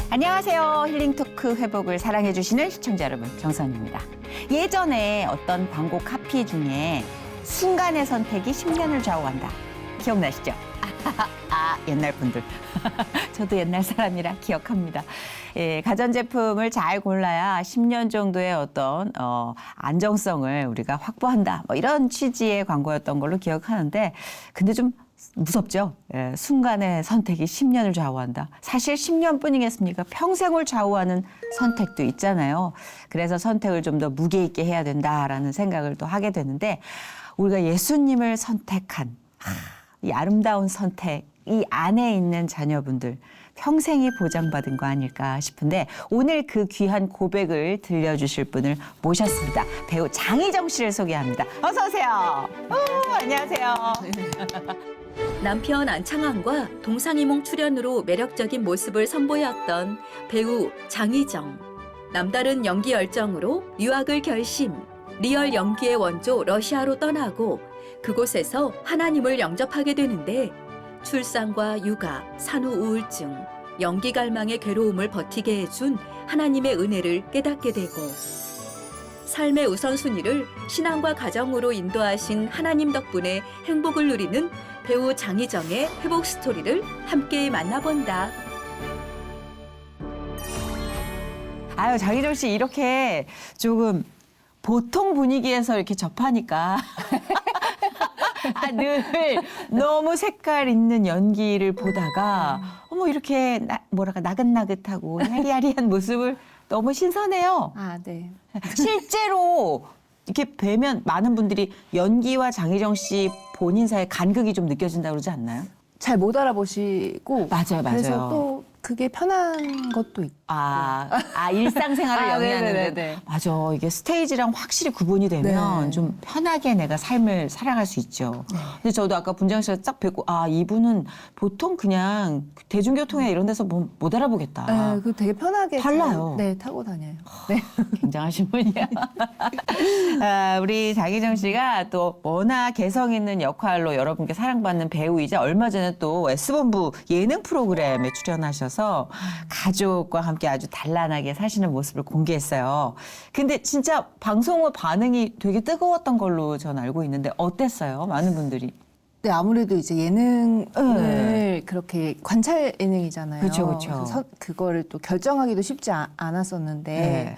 안녕하세요. 힐링 토크 회복을 사랑해주시는 시청자 여러분, 정선입니다. 예전에 어떤 광고 카피 중에 순간의 선택이 10년을 좌우한다. 기억나시죠? 옛날 분들. 저도 옛날 사람이라 기억합니다. 예, 가전제품을 잘 골라야 10년 정도의 어떤 안정성을 우리가 확보한다. 뭐 이런 취지의 광고였던 걸로 기억하는데, 근데 좀 무섭죠? 예, 순간의 선택이 10년을 좌우한다. 사실 10년뿐이겠습니까? 평생을 좌우하는 선택도 있잖아요. 그래서 선택을 좀 더 무게 있게 해야 된다라는 생각을 또 하게 되는데, 우리가 예수님을 선택한 이 아름다운 선택, 이 안에 있는 자녀분들 평생이 보장받은 거 아닐까 싶은데, 오늘 그 귀한 고백을 들려주실 분을 모셨습니다. 배우 장희정 씨를 소개합니다. 어서 오세요. 안녕하세요. 남편 안창환과 동상이몽 출연으로 매력적인 모습을 선보였던 배우 장희정. 남다른 연기 열정으로 유학을 결심. 리얼 연기의 원조 러시아로 떠나고 그곳에서 하나님을 영접하게 되는데, 출산과 육아, 산후 우울증, 연기 갈망의 괴로움을 버티게 해준 하나님의 은혜를 깨닫게 되고, 삶의 우선순위를 신앙과 가정으로 인도하신 하나님 덕분에 행복을 누리는 배우 장희정의 회복 스토리를 함께 만나본다. 아유, 장희정 씨 이렇게 조금 보통 분위기에서 이렇게 접하니까 늘 너무 색깔 있는 연기를 보다가 어머 이렇게 뭐랄까 나긋나긋하고 야리야리한 모습을 너무 신선해요. 아, 네. 실제로 이렇게 뵈면 많은 분들이 연기와 장희정 씨 본인 사이에 간극이 좀 느껴진다고 그러지 않나요? 잘 못 알아보시고. 맞아요. 그래서 또 그게 편한 것도 있고. 일상생활을 영위하는데. 네네네네. 맞아. 이게 스테이지랑 확실히 구분이 되면 네. 좀 편하게 내가 삶을 살아갈 수 있죠. 근데 저도 아까 분장 씨를 딱 뵙고, 이분은 보통 그냥 대중교통에 이런 데서 못 알아보겠다. 네, 그 되게 편하게. 달라요. 네, 타고 다녀요. 네. 굉장하신 분이야. 우리 장희정 씨가 또 워낙 개성 있는 역할로 여러분께 사랑받는 배우이자 얼마 전에 또 S본부 예능 프로그램에 출연하셔서 가족과 함께 아주 단란하게 사시는 모습을 공개했어요. 근데 진짜 방송 후 반응이 되게 뜨거웠던 걸로 전 알고 있는데 어땠어요? 많은 분들이. 네, 아무래도 이제 예능을 그렇게 관찰 예능이잖아요. 그쵸, 그쵸. 그래서 그거를 또 결정하기도 쉽지 않았었는데. 네.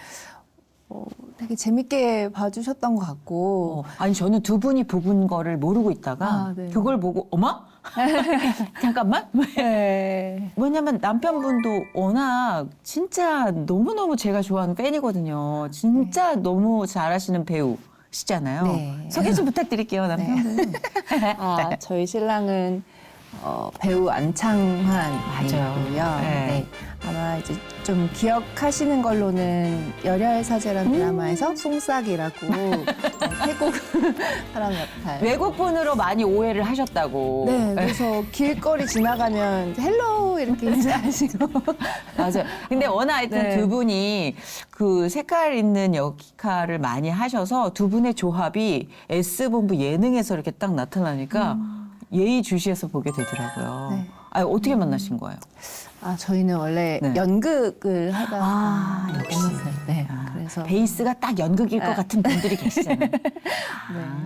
되게 재밌게 봐주셨던 것 같고. 아니 저는 두 분이 부분 거를 모르고 있다가 네. 그걸 보고 어머? 잠깐만? 네. 왜냐면 남편분도 워낙 진짜 너무너무 제가 좋아하는 팬이거든요. 진짜 너무 잘하시는 배우시잖아요. 네. 소개 좀 부탁드릴게요, 남편분. 저희 신랑은 배우 안창환이고요. 맞아요. 네. 네. 아마 이제 좀 기억하시는 걸로는 열혈 사제라는 드라마에서 송싹이라고 태국 사람 역할. 외국분으로 많이 오해를 하셨다고. 네, 그래서 길거리 지나가면 헬로 이렇게 인사하시고. 맞아요. 근데 워낙 하여튼 네. 두 분이 그 색깔 있는 역할을 많이 하셔서 두 분의 조합이 S본부 예능에서 이렇게 딱 나타나니까 예의주시해서 보게 되더라고요. 네. 어떻게 만나신 거예요? 저희는 원래 네. 연극을 하다가 역시. 만났어요. 네. 그래서 베이스가 딱 연극일 것 같은 분들이 계시잖아요. 네.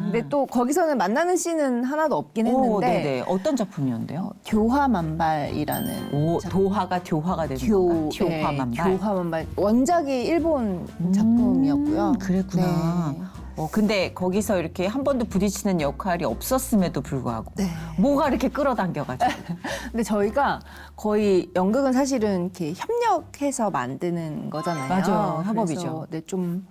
근데 또 거기서는 만나는 씬은 하나도 없긴 했는데. 네네. 어떤 작품이었는데요? 교화만발이라는 도화가 교화가 되는 건가요? 교화만발. 교화만발. 원작이 일본 작품이었고요. 그랬구나. 네. 근데 거기서 이렇게 한 번도 부딪히는 역할이 없었음에도 불구하고 네. 뭐가 이렇게 끌어당겨가지고. 근데 저희가 거의 연극은 사실은 이렇게 협력해서 만드는 거잖아요. 맞아요. 협업이죠. 그래서 네, 좀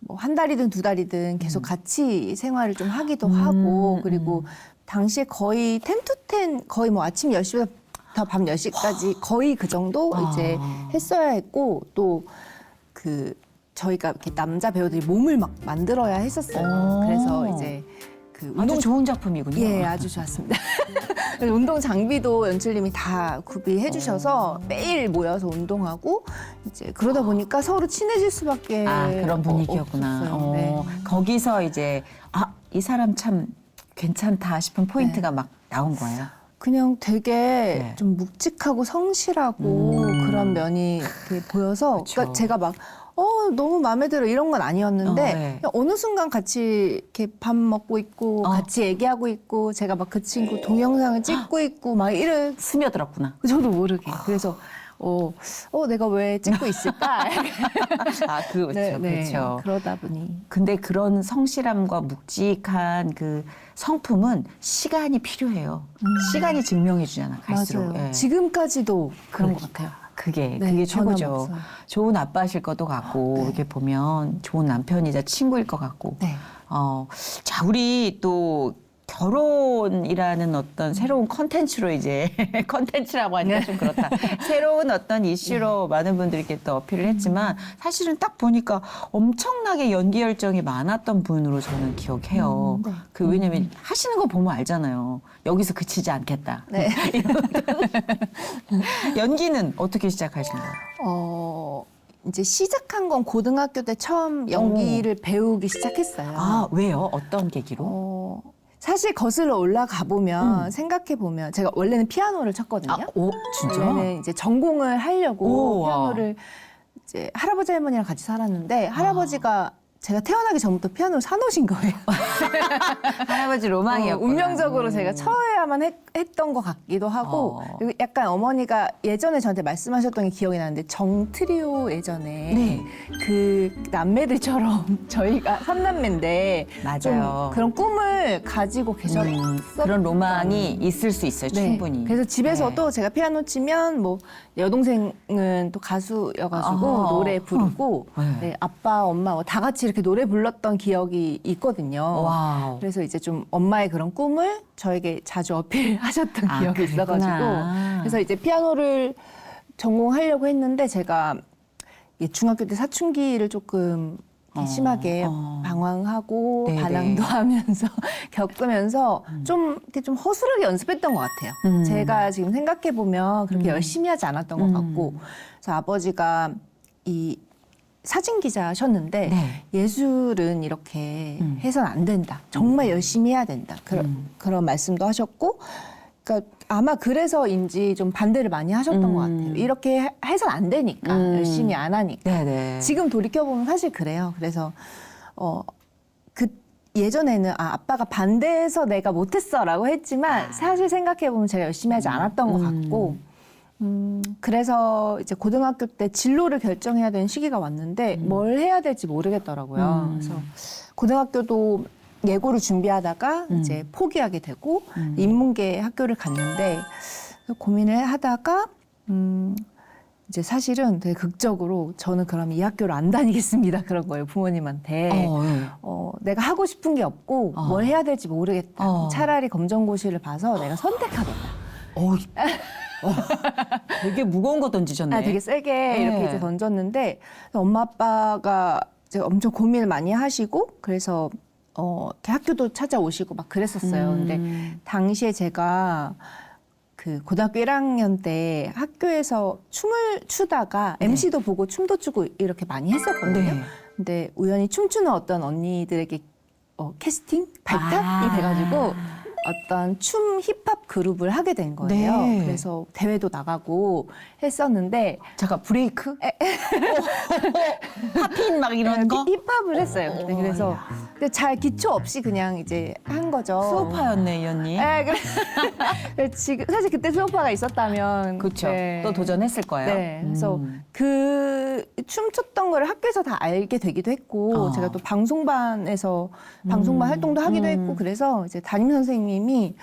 뭐 한 달이든 두 달이든 계속 같이 생활을 좀 하기도 하고, 그리고 당시에 거의 10to 10 거의 뭐 아침 10시부터 밤 10시까지 거의 그 정도 이제 했어야 했고, 또 저희가 이렇게 남자 배우들이 몸을 막 만들어야 했었어요. 그래서 이제 그 아주 좋은 작품이군요. 예, 아주 좋았습니다. 그래서 운동 장비도 연출님이 다 구비해 주셔서 매일 모여서 운동하고, 이제 그러다 보니까 서로 친해질 수밖에 그런 분위기였구나. 없었어요. 네. 거기서 이제 이 사람 참 괜찮다 싶은 포인트가 막 나온 거예요. 그냥 되게 네. 좀 묵직하고 성실하고 그런 면이 이렇게 보여서 그쵸. 그러니까 제가 막 너무 마음에 들어 이런 건 아니었는데 네. 그냥 어느 순간 같이 이렇게 밥 먹고 있고 같이 얘기하고 있고 제가 막 그 친구 동영상을 찍고 있고 막 이래 스며들었구나. 저도 모르게 그래서 내가 왜 찍고 있을까? 그렇죠. 그렇죠. 그러다 보니 근데 그런 성실함과 묵직한 그 성품은 시간이 필요해요. 시간이 증명해 주잖아, 갈수록. 맞아요. 예. 지금까지도 그런 것 같아요. 그게 네, 최고죠. 변함없어요. 좋은 아빠실 것도 같고 네. 이렇게 보면 좋은 남편이자 친구일 것 같고. 네. 자, 우리 또 결혼이라는 어떤 새로운 컨텐츠로 이제 컨텐츠라고 하니까 좀 그렇다. 새로운 어떤 이슈로 많은 분들이 이렇게 또 어필을 했지만 사실은 딱 보니까 엄청나게 연기 열정이 많았던 분으로 저는 기억해요. 네. 왜냐면 하시는 거 보면 알잖아요. 여기서 그치지 않겠다. 네. 연기는 어떻게 시작하신 거예요? 이제 시작한 건 고등학교 때 처음 연기를 배우기 시작했어요. 왜요? 어떤 계기로? 사실 거슬러 올라가 보면 생각해 보면 제가 원래는 피아노를 쳤거든요. 진짜? 원래는 이제 전공을 하려고 우와. 피아노를 이제 할아버지 할머니랑 같이 살았는데 할아버지가 제가 태어나기 전부터 피아노를 사놓으신 거예요. 할아버지 로망이었구나. 운명적으로 제가 쳐야만 했던 것 같기도 하고 그리고 약간 어머니가 예전에 저한테 말씀하셨던 게 기억이 나는데 정트리오 예전에 네. 그 남매들처럼 저희가 삼남매인데 맞아요. 좀 그런 꿈을 가지고 계셨어요. 그런 로망이 있을 수 있어요, 충분히. 그래서 집에서도 네. 제가 피아노 치면 뭐 여동생은 또 가수여가지고 아하. 노래 부르고 네. 네, 아빠, 엄마 뭐다 같이 이렇게 노래 불렀던 기억이 있거든요. 와우. 그래서 이제 좀 엄마의 그런 꿈을 저에게 자주 어필하셨던 기억이 그랬구나. 있어가지고 그래서 이제 피아노를 전공하려고 했는데 제가 중학교 때 사춘기를 조금 이렇게 심하게 방황하고 네네. 반항도 하면서 겪으면서 좀 이렇게 좀 허술하게 연습했던 것 같아요. 제가 지금 생각해 보면 그렇게 열심히 하지 않았던 것 같고, 그래서 아버지가 이 사진 기자셨는데 네. 예술은 이렇게 해서는 안 된다. 정말 열심히 해야 된다. 그런 말씀도 하셨고, 그러니까 아마 그래서인지 좀 반대를 많이 하셨던 것 같아요. 이렇게 해서는 안 되니까 열심히 안 하니까. 네네. 지금 돌이켜보면 사실 그래요. 그래서 예전에는 아빠가 반대해서 내가 못했어라고 했지만 사실 생각해보면 제가 열심히 하지 않았던 것 같고 그래서 이제 고등학교 때 진로를 결정해야 되는 시기가 왔는데 뭘 해야 될지 모르겠더라고요. 그래서 고등학교도 예고를 준비하다가 이제 포기하게 되고 인문계 학교를 갔는데 고민을 하다가 이제 사실은 되게 극적으로 저는 그럼 이 학교를 안 다니겠습니다. 그런 거예요, 부모님한테. 내가 하고 싶은 게 없고 뭘 해야 될지 모르겠다. 차라리 검정고시를 봐서 내가 선택하겠다. 되게 무거운 거 던지셨네. 되게 세게 이렇게 이제 던졌는데 엄마 아빠가 이제 엄청 고민을 많이 하시고 그래서 이렇게 학교도 찾아오시고 막 그랬었어요. 근데 당시에 제가 그 고등학교 1학년 때 학교에서 춤을 추다가 MC도 보고 춤도 추고 이렇게 많이 했었거든요. 네. 근데 우연히 춤추는 어떤 언니들에게 캐스팅 발탁이 돼가지고 어떤 춤 힙합 그룹을 하게 된 거예요. 네. 그래서 대회도 나가고 했었는데 잠깐 브레이크? 팝인 막 이런 거? 힙합을 했어요. 그때. 그래서 근데 잘 기초 없이 그냥 이제 한 거죠. 수오파였네, 이 언니. 그래. 지금 사실 그때 수오파가 있었다면 그렇죠. 네. 또 도전했을 거예요. 네. 그래서 그 춤췄던 거를 학교에서 다 알게 되기도 했고 제가 또 방송반에서 방송반 활동도 하기도 했고 그래서 이제 담임 선생님이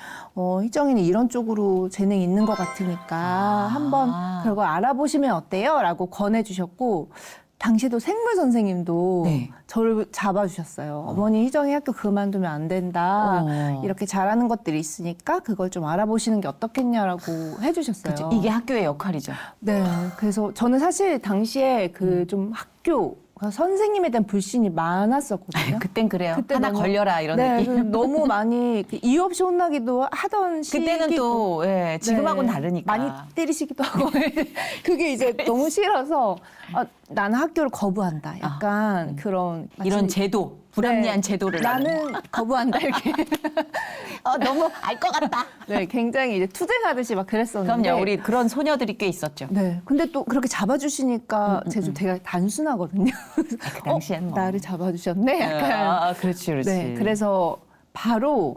희정이는 이런 쪽으로 재능이 있는 것 같으니까 한번 그걸 알아보시면 어때요? 라고 권해주셨고 당시에도 생물 선생님도 네. 저를 잡아주셨어요. 어머니 희정이 학교 그만두면 안 된다. 이렇게 잘하는 것들이 있으니까 그걸 좀 알아보시는 게 어떻겠냐라고 해주셨어요. 그렇죠. 이게 학교의 역할이죠. 네. 그래서 저는 사실 당시에 그 좀 학교 선생님에 대한 불신이 많았었거든요. 그땐 그래요. 그때 하나 너무- 걸려라 이런 네, 느낌. 너무 많이 이유 없이 혼나기도 하던 시기. 그때는 또 지금하고는 다르니까. 많이 때리시기도 하고 그게 이제 너무 싫어서 나는 학교를 거부한다. 약간 그런 이런 마치- 제도, 불합리한 네. 제도를 나는 거부한다 이렇게. 너무 알 것 같다. 네, 굉장히 이제 투쟁하듯이 막 그랬었는데. 그럼요, 우리 그런 소녀들이 꽤 있었죠. 네, 근데 또 그렇게 잡아주시니까 제가 좀 되게 단순하거든요. 그 당시엔 뭐. 나를 잡아주셨네. 약간. 아, 그렇지, 그렇지. 네, 그래서 바로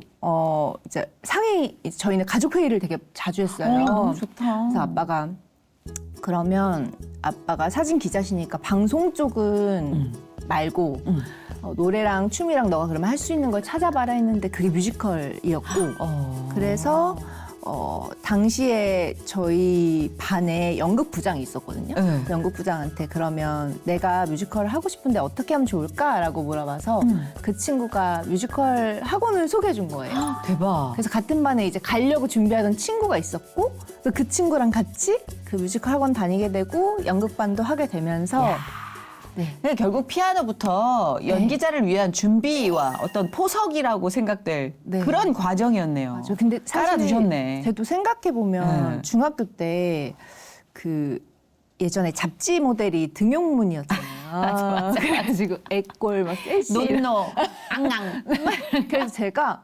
이제 상의 저희는 가족 회의를 되게 자주 했어요. 너무 좋다. 그래서 아빠가 그러면 아빠가 사진 기자시니까 방송 쪽은 말고 노래랑 춤이랑 너가 그러면 할 수 있는 걸 찾아봐라 했는데 그게 뮤지컬이었고 그래서 당시에 저희 반에 연극부장이 있었거든요. 네. 그 연극부장한테 그러면 내가 뮤지컬을 하고 싶은데 어떻게 하면 좋을까라고 물어봐서 그 친구가 뮤지컬 학원을 소개해 준 거예요. 대박. 그래서 같은 반에 이제 가려고 준비하던 친구가 있었고 그래서 그 친구랑 같이 그 뮤지컬 학원 다니게 되고 연극반도 하게 되면서 네. 근데 결국 피아노부터 연기자를 위한 준비와 어떤 포석이라고 생각될 네. 그런 과정이었네요. 맞아. 근데 사실 깔아두셨네. 제가 또 생각해 보면 네. 중학교 때 그 예전에 잡지 모델이 등용문이었잖아요. 맞아. 그래가지고 애꼴 막 셀시. 논노, 앙앙. 그래서 제가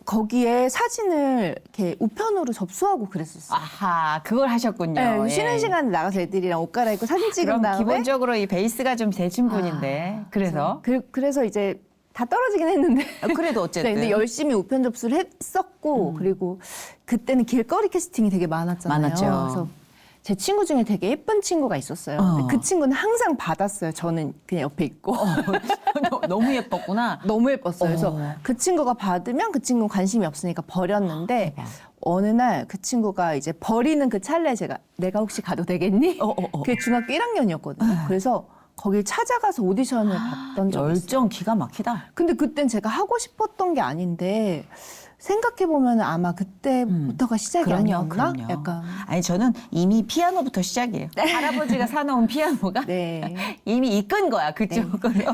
거기에 사진을 이렇게 우편으로 접수하고 그랬었어요. 아하, 그걸 하셨군요. 네, 예. 쉬는 시간에 나가서 애들이랑 옷 갈아입고 사진 찍은 그럼 다음에 기본적으로 이 베이스가 좀 되신 분인데 그래서 그래서 이제 다 떨어지긴 했는데 그래도 어쨌든 네, 근데 열심히 우편 접수를 했었고 그리고 그때는 길거리 캐스팅이 되게 많았잖아요. 많았죠. 그래서 제 친구 중에 되게 예쁜 친구가 있었어요. 근데 그 친구는 항상 받았어요. 저는 그냥 옆에 있고 너무 예뻤구나. 너무 예뻤어요. 그래서 그 친구가 받으면 그 친구는 관심이 없으니까 버렸는데 어느 날 그 친구가 이제 버리는 그 찰나에 내가 혹시 가도 되겠니? 그게 중학교 1학년이었거든요. 그래서 거길 찾아가서 오디션을 봤던 적이 있어요. 열정 기가 막히다. 근데 그땐 제가 하고 싶었던 게 아닌데 생각해보면 아마 그때부터가 시작이 아니었나? 약간. 아니 저는 이미 피아노부터 시작이에요. 할아버지가 사놓은 피아노가 네. 이미 이끈 거야 그쪽으로.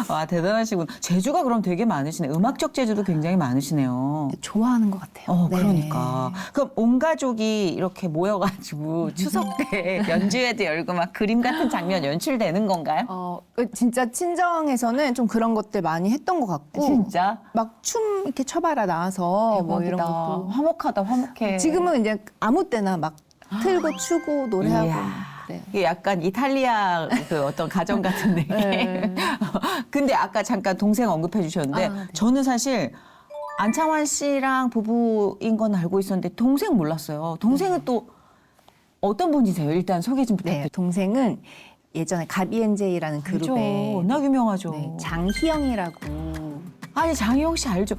와 대단하시군. 재주가 그럼 되게 많으시네. 음악적 재주도 굉장히 많으시네요. 좋아하는 것 같아요. 네. 그러니까. 그럼 온 가족이 이렇게 모여가지고 추석 때 연주회도 열고 막 그림 같은 장면 연출되는 건가요? 진짜 친정에서는 좀 그런 것들 많이 했던 것 같고. 진짜? 막 춤 이렇게 춰봐라 나와서 뭐 이런 대박이다. 것도. 화목하다 화목해. 지금은 이제 아무 때나 막 틀고 추고 노래하고. 이야. 그래요. 이게 약간 이탈리아 그 어떤 가정 같은 느낌. 네. 근데 아까 잠깐 동생 언급해 주셨는데 네. 저는 사실 안창환 씨랑 부부인 건 알고 있었는데 동생 몰랐어요. 동생은 또 어떤 분이세요? 일단 소개 좀 부탁드려요. 네, 동생은 예전에 가비엔제이라는 그룹에 워낙 유명하죠. 네, 장희영이라고. 아니 장희영 씨 알죠?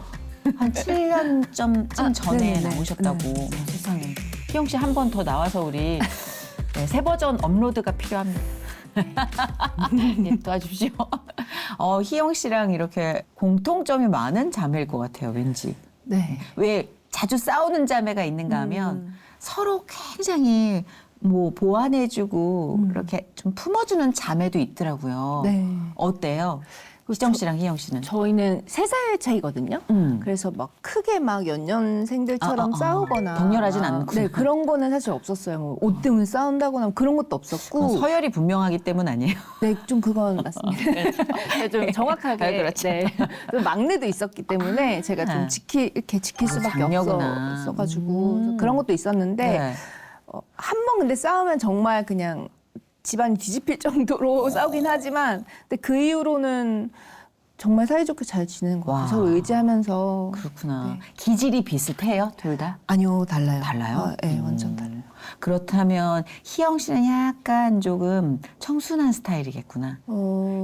한 7년쯤 전에 네네네. 나오셨다고. 세상에. 희영 씨 한 번 더 나와서 우리 네, 새 버전 업로드가 필요합니다. 네, 도와주십시오. 희영 씨랑 이렇게 공통점이 많은 자매일 것 같아요, 왠지. 네. 왜 자주 싸우는 자매가 있는가 하면 서로 굉장히 뭐 보완해주고 이렇게 좀 품어주는 자매도 있더라고요. 네. 어때요? 희정 씨랑 희영 씨는? 저희는 3살 차이거든요. 그래서 막 크게 막 연년생들처럼 싸우거나 격렬하진 않구나. 네, 그런 거는 사실 없었어요. 뭐 옷 때문에 싸운다거나 그런 것도 없었고. 서열이 분명하기 때문 아니에요? 네, 좀 그건 맞습니다. 네, 좀 정확하게. 그렇죠. 네. 또 막내도 있었기 때문에 제가 좀 이렇게 지킬 수밖에 장녀구나. 없어가지고 그래서 그런 것도 있었는데 네. 한 번 근데 싸우면 정말 그냥 집안이 뒤집힐 정도로 싸우긴 하지만 근데 그 이후로는 정말 사이좋게 잘 지내는 것 같아요. 와. 서로 의지하면서. 그렇구나. 네. 기질이 비슷해요, 둘 다? 아니요, 달라요. 달라요? 네, 완전 달라요. 그렇다면 희영 씨는 약간 조금 청순한 스타일이겠구나.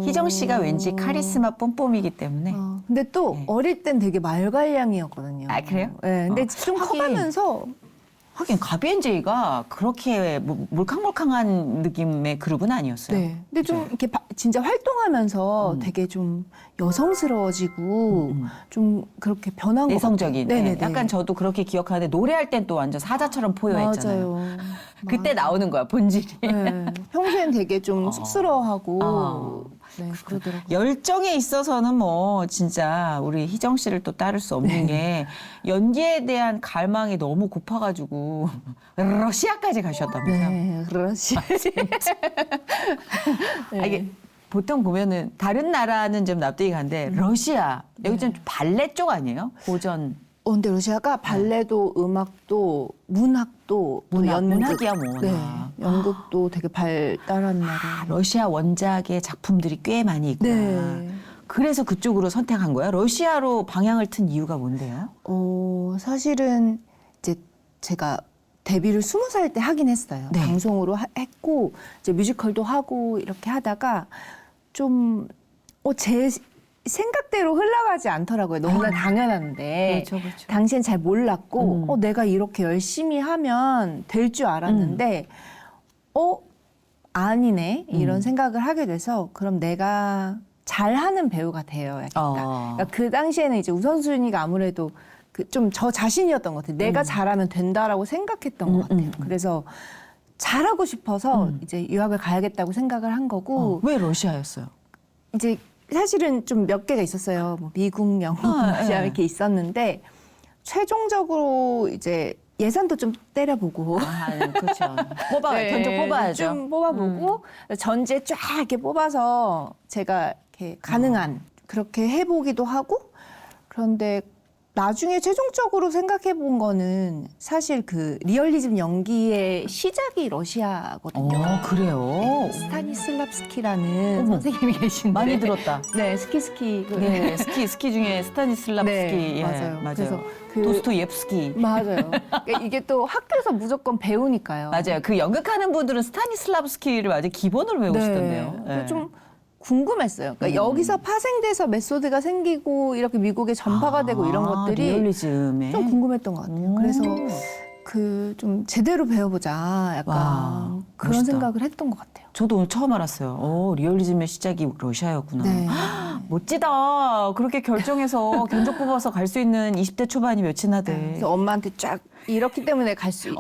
희정 씨가 왠지 카리스마 뽐뽐이기 때문에. 근데 또 네. 어릴 땐 되게 말괄량이었거든요. 아, 그래요? 네, 근데 좀 하긴. 커가면서 하긴 가비엔제이가 그렇게 몰캉몰캉한 느낌의 그룹은 아니었어요. 네. 근데 좀 이렇게 진짜 활동하면서 되게 좀 여성스러워지고 좀 그렇게 변한 것 내성적인. 같아요. 네. 네네네. 약간 저도 그렇게 기억하는데 노래할 땐 또 완전 사자처럼 포효했잖아요. 맞아요. 그때 나오는 거야, 본질이. 네. 평소엔 되게 좀 쑥스러워하고 네, 그러더라고요. 열정에 있어서는 뭐 진짜 우리 희정 씨를 또 따를 수 없는 게 연기에 대한 갈망이 너무 고파가지고 러시아까지 가셨다면서요? 네, 그렇지. 아, 이게 보통 보면은 다른 나라는 좀 납득이 가는데 러시아 여기 좀 발레 쪽 아니에요? 고전 근데 러시아가 발레도 음악도 문학도 또 문학이야 뭐. 네, 연극도 되게 발달한 나라. 러시아 원작의 작품들이 꽤 많이 있구나. 네. 그래서 그쪽으로 선택한 거야? 러시아로 방향을 튼 이유가 뭔데요? 사실은 이제 제가 데뷔를 20살 때 하긴 했어요. 네. 방송으로 했고 이제 뮤지컬도 하고 이렇게 하다가 좀 제 생각대로 흘러가지 않더라고요. 너무나 당연한데 그렇죠, 그렇죠. 당시엔 잘 몰랐고 내가 이렇게 열심히 하면 될 줄 알았는데 아니네 이런 생각을 하게 돼서 그럼 내가 잘하는 배우가 되어야겠다. 그러니까 그 당시에는 이제 우선순위가 아무래도 좀 저 자신이었던 것 같아요. 내가 잘하면 된다라고 생각했던 것 같아요. 그래서 잘하고 싶어서 이제 유학을 가야겠다고 생각을 한 거고 왜 러시아였어요? 이제 사실은 좀 몇 개가 있었어요. 뭐 미국, 영국, 러시아 이렇게 있었는데 최종적으로 이제 예산도 좀 때려보고 그렇죠. 견적 뽑아야죠. 좀 뽑아보고 전지에 쫙 이렇게 뽑아서 제가 이렇게 가능한 그렇게 해보기도 하고 그런데 나중에 최종적으로 생각해 본 거는 사실 그 리얼리즘 연기의 시작이 러시아거든요. 그래요? 스타니슬랍스키라는 선생님이 계신데 많이 들었다. 네, 스키. 네, 스키 중에 스타니슬랍스키. 네, 예, 맞아요. 그래서 그- 도스토옙스키. 맞아요. 그러니까 이게 또 학교에서 무조건 배우니까요. 맞아요. 그 연극하는 분들은 스타니슬랍스키를 아주 기본으로 외우시던데요. 그래서 좀 궁금했어요. 그러니까 여기서 파생돼서 메소드가 생기고 이렇게 미국에 전파가 되고 이런 것들이 리얼리즘에 좀 궁금했던 것 같아요. 그래서 그 좀 제대로 배워보자 약간 와, 그런 멋있다. 생각을 했던 것 같아요. 저도 오늘 처음 알았어요. 리얼리즘의 시작이 러시아였구나. 네. 멋지다. 그렇게 결정해서 견적 뽑아서 갈 수 있는 20대 초반이 몇이나 돼. 그래서 엄마한테 쫙 이렇기 때문에 갈 수 있.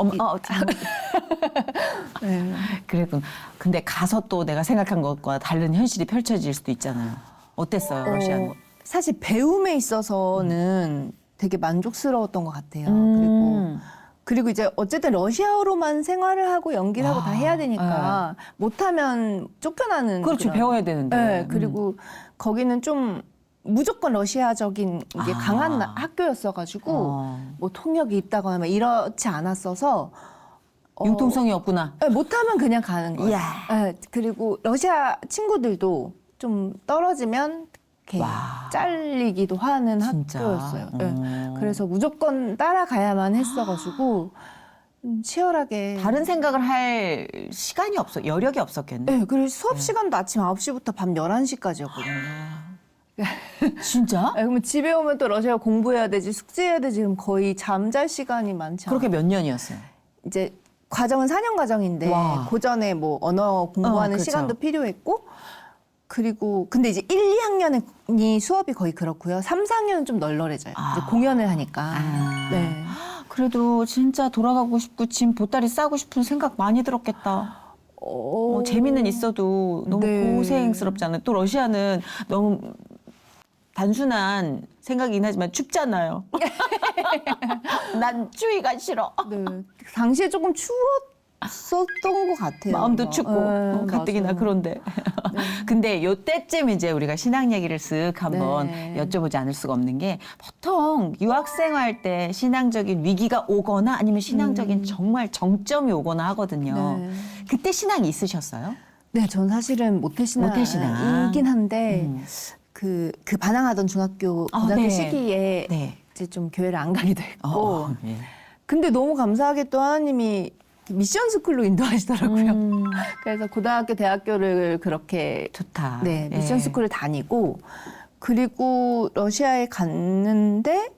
네. 그랬군. 근데 가서 또 내가 생각한 것과 다른 현실이 펼쳐질 수도 있잖아요. 어땠어요, 러시아는? 사실 배움에 있어서는 되게 만족스러웠던 것 같아요. 그리고 이제 어쨌든 러시아어로만 생활을 하고 연기를 하고 다 해야 되니까 못하면 쫓겨나는. 그렇죠. 그런- 배워야 되는데. 네, 그리고 거기는 좀 무조건 러시아적인 게 강한 학교였어가지고 뭐 통역이 있다거나 막 이렇지 않았어서 융통성이 없구나. 네, 못하면 그냥 가는 거예요. 이야. 네, 그리고 러시아 친구들도 좀 떨어지면 이렇게 잘리기도 하는 진짜? 학교였어요. 네, 그래서 무조건 따라가야만 했어가지고 치열하게. 다른 생각을 할 시간이 여력이 없었겠네. 네, 그리고 수업 시간도 아침 9시부터 밤 11시까지였거든요. 진짜? 그러면 집에 오면 또 러시아 공부해야 되지, 숙제해야 되지, 그럼 거의 잠잘 시간이 많지 않아요. 그렇게 몇 년이었어요? 이제 과정은 4년 과정인데 와. 고전에 뭐 언어 공부하는 그렇죠. 시간도 필요했고 그리고 근데 이제 1, 2학년이 수업이 거의 그렇고요. 3, 4학년은 좀 널널해져요. 이제 공연을 하니까. 네. 그래도 진짜 돌아가고 싶고 짐 보따리 싸고 싶은 생각 많이 들었겠다. 재미는 있어도 너무 네. 고생스럽잖아요. 또 러시아는 너무 단순한 생각이긴 하지만 춥잖아요. 난 추위가 싫어. 네. 당시에 조금 추웠었던 것 같아요. 마음도 뭔가. 춥고 네, 가뜩이나 맞아요. 그런데. 근데 요때쯤 이제 우리가 신앙 얘기를 쓱 한번 네. 여쭤보지 않을 수가 없는 게 보통 유학생활 때 신앙적인 위기가 오거나 아니면 신앙적인 정말 정점이 오거나 하거든요. 네. 그때 신앙이 있으셨어요? 네, 전 사실은 모태신앙이긴 한데 그 반항하던 중학교, 고등학교 네. 시기에 네. 이제 좀 교회를 안 가기도 했고 예. 근데 너무 감사하게 또 하나님이 미션 스쿨로 인도하시더라고요. 그래서 고등학교, 대학교를 그렇게 좋다. 네, 미션 예. 스쿨을 다니고 그리고 러시아에 갔는데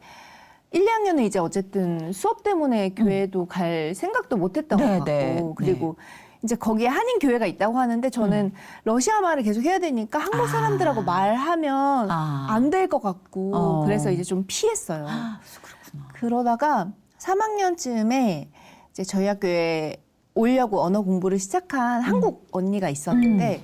1, 2학년은 이제 어쨌든 수업 때문에 교회도 갈 생각도 못 했던 네, 것 같고 네, 그리고 이제 거기에 한인 교회가 있다고 하는데 저는 러시아 말을 계속 해야 되니까 한국 사람들하고 말하면 안 될 것 같고 그래서 이제 좀 피했어요. 그렇구나. 그러다가 3학년쯤에 이제 저희 학교에 오려고 언어 공부를 시작한 한국 언니가 있었는데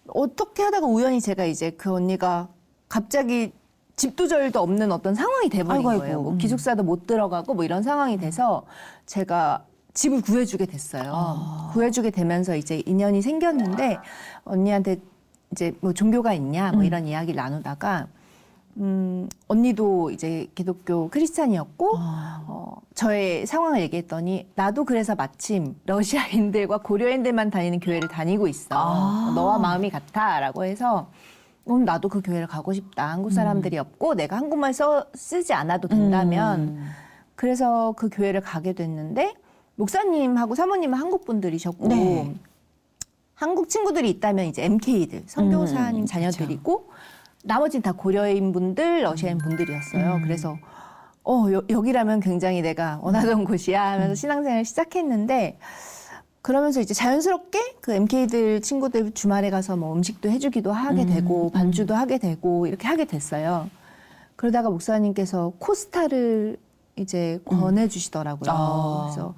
어떻게 하다가 우연히 제가 이제 그 언니가 갑자기 집도절도 없는 어떤 상황이 돼버린 아이고, 거예요. 아이고. 뭐 기숙사도 못 들어가고 뭐 이런 상황이 돼서 제가 집을 구해주게 됐어요. 구해주게 되면서 이제 인연이 생겼는데 언니한테 이제 뭐 종교가 있냐 뭐 이런 이야기를 나누다가 언니도 이제 기독교 크리스찬이었고 저의 상황을 얘기했더니 나도 그래서 마침 러시아인들과 고려인들만 다니는 교회를 다니고 있어. 너와 마음이 같아라고 해서 나도 그 교회를 가고 싶다. 한국 사람들이 없고 내가 한국말 쓰지 않아도 된다면 그래서 그 교회를 가게 됐는데 목사님하고 사모님은 한국 분들이셨고 네. 한국 친구들이 있다면 이제 MK들 선교사님 자녀들이고 나머지는 다 고려인 분들, 러시아인 분들이었어요. 그래서 여기라면 굉장히 내가 원하던 곳이야 하면서 신앙생활을 시작했는데 그러면서 이제 자연스럽게 그 MK들 친구들 주말에 가서 뭐 음식도 해주기도 하게 되고 반주도 하게 되고 이렇게 하게 됐어요. 그러다가 목사님께서 코스타를 이제 권해주시더라고요. 그래서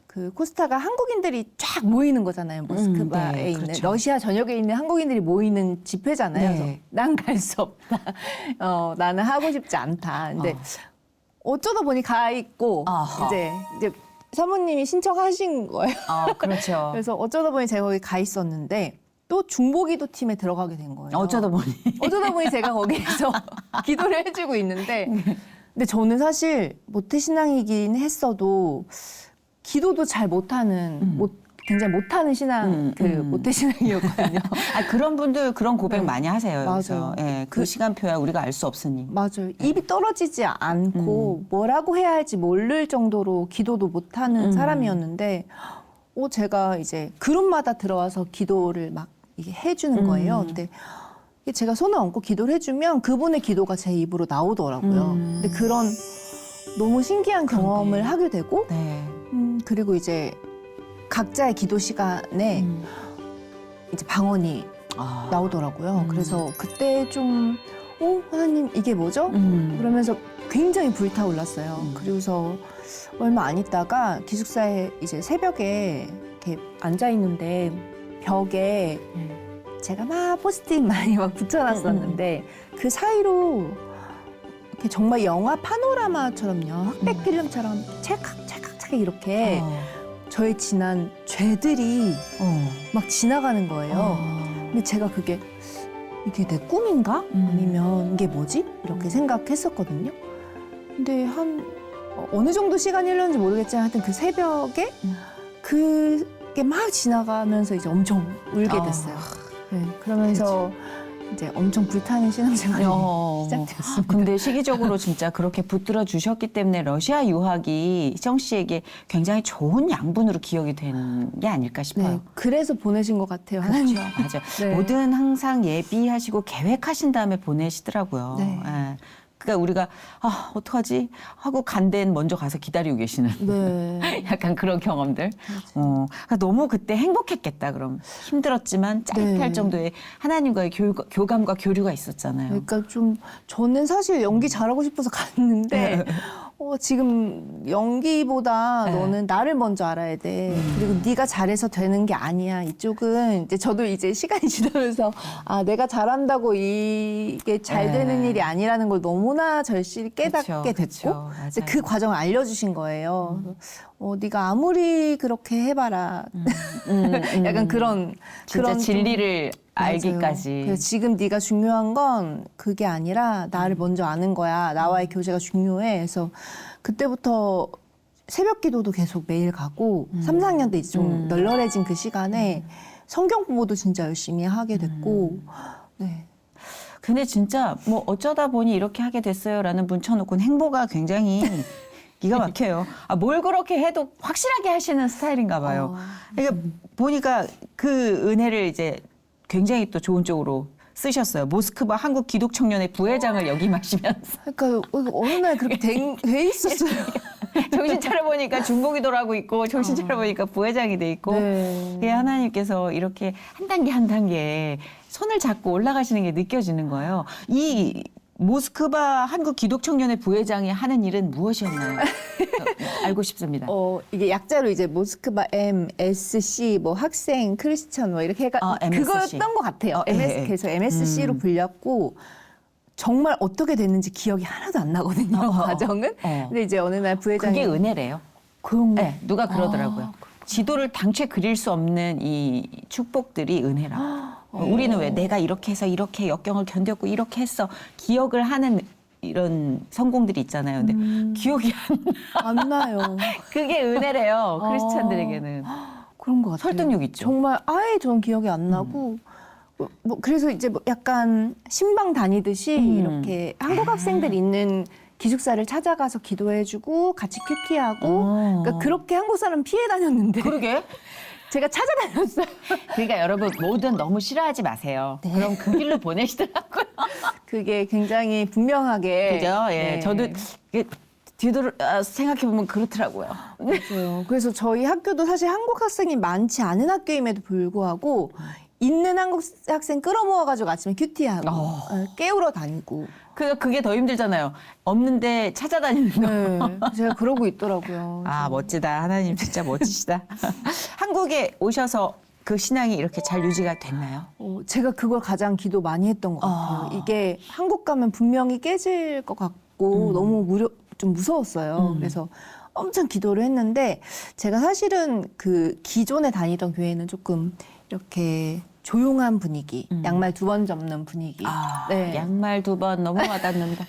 그 코스타가 한국인들이 쫙 모이는 거잖아요. 모스크바에 네, 있는 그렇죠. 러시아 전역에 있는 한국인들이 모이는 집회잖아요. 네. 그래서 난 갈 수 없다. 나는 하고 싶지 않다. 근데 어쩌다 보니 가 있고 아하. 이제 사모님이 신청하신 거예요. 그렇죠. 그래서 어쩌다 보니 제가 거기 가 있었는데 또 중보기도 팀에 들어가게 된 거예요. 어쩌다 보니 제가 거기에서 기도를 해주고 있는데 근데 저는 사실 모태신앙이긴 했어도 기도도 잘 못하는 굉장히 못하는 신앙 모태신앙이었거든요. 그런 분들 그런 고백 네. 많이 하세요. 여기서. 맞아요. 예, 그 시간표야 우리가 알 수 없으니. 맞아요. 입이 떨어지지 않고 뭐라고 해야 할지 모를 정도로 기도도 못하는 사람이었는데 제가 이제 그룹마다 들어와서 기도를 막 이게 해주는 거예요. 근데 제가 손을 얹고 기도를 해주면 그분의 기도가 제 입으로 나오더라고요. 근데 그런 너무 신기한 경험을 하게 되고 네. 그리고 이제 각자의 기도 시간에 이제 방언이 나오더라고요. 그래서 그때 좀 하나님 이게 뭐죠? 그러면서 굉장히 불타올랐어요. 그리고서 얼마 안 있다가 기숙사에 이제 새벽에 이렇게 앉아 있는데 벽에 제가 막 포스트잇 많이 막 붙여놨었는데 그 사이로 이렇게 정말 영화 파노라마처럼요, 흑백 필름처럼 찰칵 이렇게 저의 지난 죄들이 막 지나가는 거예요. 근데 제가 그게 이게 내 꿈인가? 아니면 이게 뭐지? 이렇게 생각했었거든요. 근데 어느 정도 시간이 흘렀는지 모르겠지만 하여튼 그 새벽에 그게 막 지나가면서 이제 엄청 울게 됐어요. 네, 그러면서 이제 엄청 불타는 신앙생활이 시작됐습니다. 근데 시기적으로 진짜 그렇게 붙들어 주셨기 때문에 러시아 유학이 희정 씨에게 굉장히 좋은 양분으로 기억이 된 게 아닐까 싶어요. 네, 그래서 보내신 것 같아요. 하나님. 맞아요. 네. 뭐든 항상 예비하시고 계획하신 다음에 보내시더라고요. 네. 예. 그러니까 우리가 어떡하지 하고 간 데는 먼저 가서 기다리고 계시는 네. 약간 그런 경험들. 그러니까 너무 그때 행복했겠다. 그럼 힘들었지만 짜릿할 네. 정도의 하나님과의 교감과 교류가 있었잖아요. 그러니까 좀 저는 사실 연기 잘하고 싶어서 갔는데 지금 연기보다 네. 너는 나를 먼저 알아야 돼. 그리고 네가 잘해서 되는 게 아니야. 이쪽은 이제 저도 이제 시간이 지나면서 내가 잘한다고 이게 잘 네. 되는 일이 아니라는 걸 너무나 절실히 깨닫게 됐고 그쵸, 이제 맞아요. 그 과정을 알려주신 거예요. 네가 아무리 그렇게 해봐라. 약간 그런 진짜 좀- 진리를 맞아요. 알기까지. 그래서 지금 네가 중요한 건 그게 아니라 나를 먼저 아는 거야. 나와의 교제가 중요해. 그래서 그때부터 새벽 기도도 계속 매일 가고 3, 4학년 때 이제 좀 널널해진 그 시간에 성경 공부도 진짜 열심히 하게 됐고 네. 근데 진짜 뭐 어쩌다 보니 이렇게 하게 됐어요라는 분 쳐놓고는 행보가 굉장히 기가 막혀요. 뭘 그렇게 해도 확실하게 하시는 스타일인가 봐요. 그러니까 보니까 그 은혜를 이제 굉장히 또 좋은 쪽으로 쓰셨어요. 모스크바 한국 기독청년회 부회장을 역임하시면서. 그러니까 어느 날 그렇게 돼 있었어요. 정신 차려보니까 중보기도를 하고 있고 정신 차려보니까 부회장이 돼 있고 네. 그게 하나님께서 이렇게 한 단계 한 단계 손을 잡고 올라가시는 게 느껴지는 거예요. 이 모스크바 한국 기독청년회 부회장이 하는 일은 무엇이었나요? 알고 싶습니다. 이게 약자로 이제 모스크바 MSC 뭐 학생 크리스천 뭐 이렇게 MSC. 그거였던 것 같아요. 그래서 MSC로 불렸고 정말 어떻게 됐는지 기억이 하나도 안 나거든요. 과정은. 근데 이제 어느 날 부회장이 그게 은혜래요. 그런 거. 네, 누가 그러더라고요. 지도를 당최 그릴 수 없는 이 축복들이 은혜라. 우리는 왜 내가 이렇게 해서 이렇게 역경을 견뎠고 이렇게 했어 기억을 하는 이런 성공들이 있잖아요. 근데 기억이 안 나요. 그게 은혜래요. 크리스찬들에게는. 그런 것 같아요. 설득력 있죠. 정말 아예 저는 기억이 안 나고 뭐 그래서 이제 뭐 약간 신방 다니듯이 이렇게 한국 학생들 있는 기숙사를 찾아가서 기도해주고 같이 큐티하고 그러니까 그렇게 한국 사람 피해 다녔는데 그러게. 제가 찾아다녔어요. 그러니까 여러분 뭐든 너무 싫어하지 마세요. 그럼 그 길로 보내시더라고요. 그게 굉장히 분명하게 그죠? 예. 네. 저도 뒤돌아 생각해보면 그렇더라고요. 맞아요. 그래서 저희 학교도 사실 한국 학생이 많지 않은 학교임에도 불구하고 있는 한국 학생 끌어모아가지고 아침에 큐티하고 깨우러 다니고. 그게 더 힘들잖아요. 없는데 찾아다니는 거. 네, 제가 그러고 있더라고요. 아, 멋지다. 하나님 진짜 멋지시다. 한국에 오셔서 그 신앙이 이렇게 잘 유지가 됐나요? 제가 그걸 가장 기도 많이 했던 것 같아요. 이게 한국 가면 분명히 깨질 것 같고 너무 좀 무서웠어요. 그래서 엄청 기도를 했는데 제가 사실은 그 기존에 다니던 교회는 조금 이렇게 조용한 분위기, 양말 2번 접는 분위기. 네. 양말 2번 너무 와닿는다.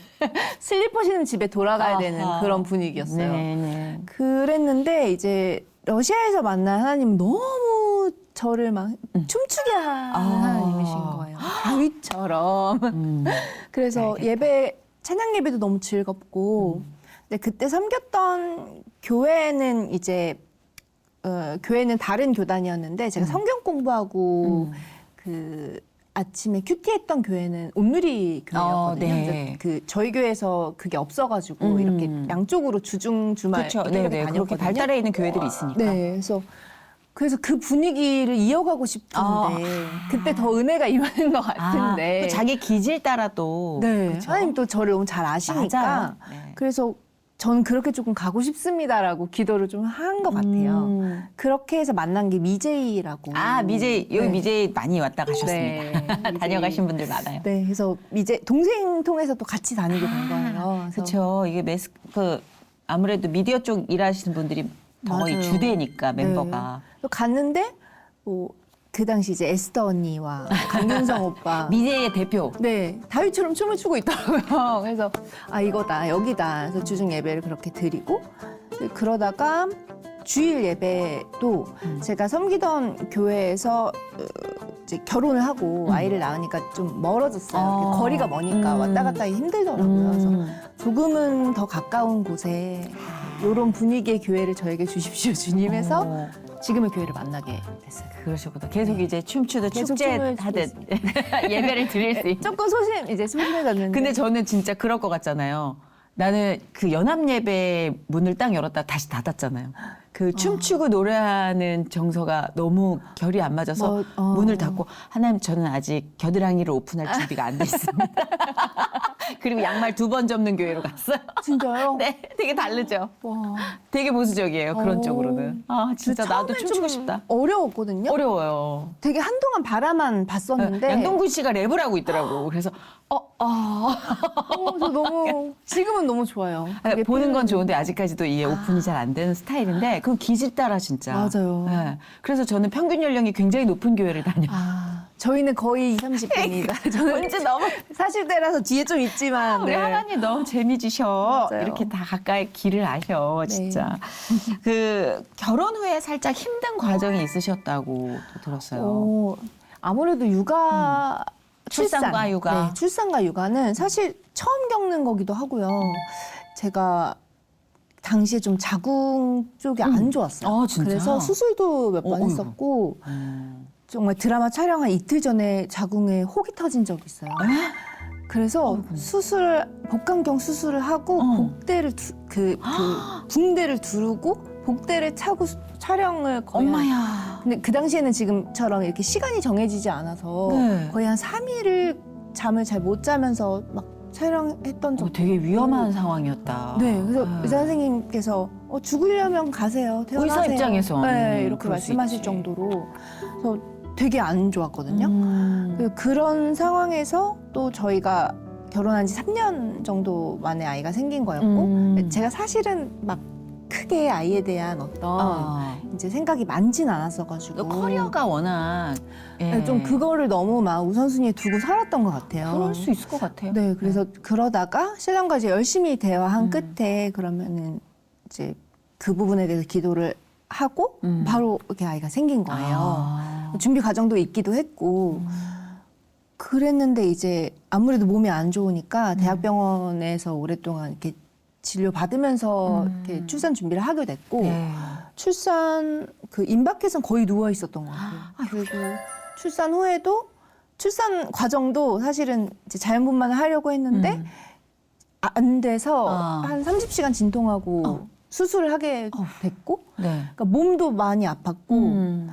슬리퍼 신으면 집에 돌아가야 되는 그런 분위기였어요. 네네. 그랬는데 이제 러시아에서 만난 하나님은 너무 저를 막 춤추게 하는 하나님이신 거예요. 다윗처럼. 그래서 알겠다. 찬양 예배도 너무 즐겁고 근데 그때 섬겼던 교회는 이제 교회는 다른 교단이었는데 제가 성경 공부하고 그 아침에 큐티했던 교회는 온누리 교회였거든요. 네. 그래서 저희 교회에서 그게 없어가지고 이렇게 양쪽으로 주중 주말 그렇죠. 이렇게 네네. 그렇게 다녔거든요. 발달해 있는 교회들이 있으니까. 네, 그래서 그 분위기를 이어가고 싶은데 그때 더 은혜가 임하는 것 같은데. 또 자기 기질 따라 또. 네, 그쵸? 하나님 또 저를 너무 잘 아시니까. 맞아요. 네. 그래서 저는 그렇게 조금 가고 싶습니다라고 기도를 좀 한 것 같아요. 그렇게 해서 만난 게 미제이라고. 미제이, 여기 네. 미제이 많이 왔다 가셨습니다. 네, 다녀가신 분들 많아요. 네, 그래서 동생 통해서 또 같이 다니게 된 거예요. 그래서 그렇죠. 이게 아무래도 미디어 쪽 일하시는 분들이 거의 맞아요. 주대니까 네. 멤버가. 또 갔는데 그 당시 이제 에스더 언니와 강윤성 오빠. 미제이의 대표. 네, 다윗처럼 춤을 추고 있더라고요. 그래서 이거다, 여기다. 그래서 주중 예배를 그렇게 드리고 그러다가 주일 예배도 제가 섬기던 교회에서 이제 결혼을 하고 아이를 낳으니까 좀 멀어졌어요. 이렇게 거리가 머니까 왔다 갔다 하기 힘들더라고요. 그래서 조금은 더 가까운 곳에 이런 분위기의 교회를 저에게 주십시오, 주님 해서 지금의 교회를 만나게 됐어요. 그러셨구나. 계속 이제 춤추듯 계속 축제 춤을 하듯 예배를 드릴 수 있는. 조금 이제 소심해졌는데. 근데 저는 진짜 그럴 것 같잖아요. 나는 그 연합 예배 문을 딱 열었다 다시 닫았잖아요. 그 춤추고 노래하는 정서가 너무 결이 안 맞아서 문을 닫고 하나님 저는 아직 겨드랑이를 오픈할 준비가 안 돼 있습니다. 그리고 양말 2번 접는 교회로 갔어요. 진짜요? 네, 되게 다르죠. 와. 되게 보수적이에요. 그런 오. 쪽으로는. 진짜 나도 처음엔 춤추고 좀 싶다. 어려웠거든요. 어려워요. 되게 한동안 바라만 봤었는데. 양동근 씨가 랩을 하고 있더라고. 그래서 저 너무 지금은 너무 좋아요. 그게 보는 건 좋은데 아직까지도 이게 오픈이 잘 안 되는 스타일인데 그건 기질 따라 진짜. 맞아요. 네. 그래서 저는 평균 연령이 굉장히 높은 교회를 다녀요. 저희는 거의 30대입니다. 저는 언제 너무 40대라서 뒤에 좀 있지만. 우리 하나님 너무 재미지셔. 맞아요. 이렇게 다 가까이 길을 아셔 진짜. 그 결혼 후에 살짝 힘든 과정이 있으셨다고 또 들었어요. 아무래도 출산과 육아. 네, 출산과 육아는 사실 처음 겪는 거기도 하고요. 제가 당시에 좀 자궁 쪽이 안 좋았어요. 진짜? 그래서 수술도 몇 번 했었고 정말 드라마 촬영한 이틀 전에 자궁에 혹이 터진 적이 있어요. 그래서 복강경 수술을 하고 복대를 붕대를 두르고 복대를 차고 촬영을 거의 엄마야. 근데 그 당시에는 지금처럼 이렇게 시간이 정해지지 않아서 네. 거의 한 3일을 잠을 잘 못 자면서 막 촬영했던 적. 되게 위험한 상황이었다. 네, 그래서 의사 선생님께서 죽으려면 가세요, 태어나세요. 의사 입장에서. 네, 이렇게 그럴 수 말씀하실 있지. 정도로 그래서 되게 안 좋았거든요. 그런 상황에서 또 저희가 결혼한 지 3년 정도 만에 아이가 생긴 거였고 제가 사실은 막 크게 아이에 대한 어떤 이제 생각이 많진 않았어가지고 또 커리어가 워낙 예. 좀 그거를 너무 막 우선순위에 두고 살았던 것 같아요. 그럴 수 있을 것 같아요. 네, 그래서 그러다가 신랑과 이제 열심히 대화한 끝에 그러면은 이제 그 부분에 대해서 기도를 하고 바로 이렇게 아이가 생긴 거예요. 준비 과정도 있기도 했고 그랬는데 이제 아무래도 몸이 안 좋으니까 대학병원에서 오랫동안 이렇게 진료 받으면서 이렇게 출산 준비를 하게 됐고 네. 출산 그 임박해선 거의 누워 있었던 것 같아요. 그리고 출산 후에도 출산 과정도 사실은 이제 자연분만을 하려고 했는데 안 돼서 한 30시간 진통하고 수술을 하게 됐고 네. 그러니까 몸도 많이 아팠고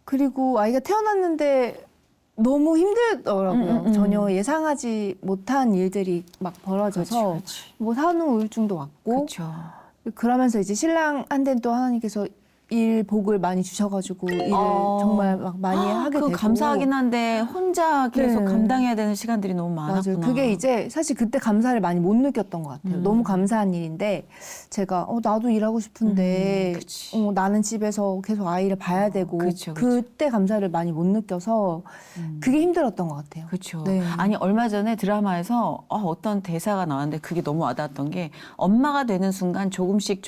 그리고 아이가 태어났는데 너무 힘들더라고요. 전혀 예상하지 못한 일들이 막 벌어져서 그렇지. 뭐 산후 우울증도 왔고 그렇죠. 그러면서 이제 신랑한테는 또 하나님께서 일 복을 많이 주셔가지고 일을 정말 막 많이 하게 그 되고 감사하긴 한데 혼자 계속 네. 감당해야 되는 시간들이 너무 많았구나. 맞아요. 그게 이제 사실 그때 감사를 많이 못 느꼈던 것 같아요. 너무 감사한 일인데 제가 나도 일하고 싶은데 그치. 나는 집에서 계속 아이를 봐야 되고 그쵸. 그때 감사를 많이 못 느껴서 그게 힘들었던 것 같아요. 그렇죠. 네. 아니 얼마 전에 드라마에서 어떤 대사가 나왔는데 그게 너무 와닿았던 게 엄마가 되는 순간 조금씩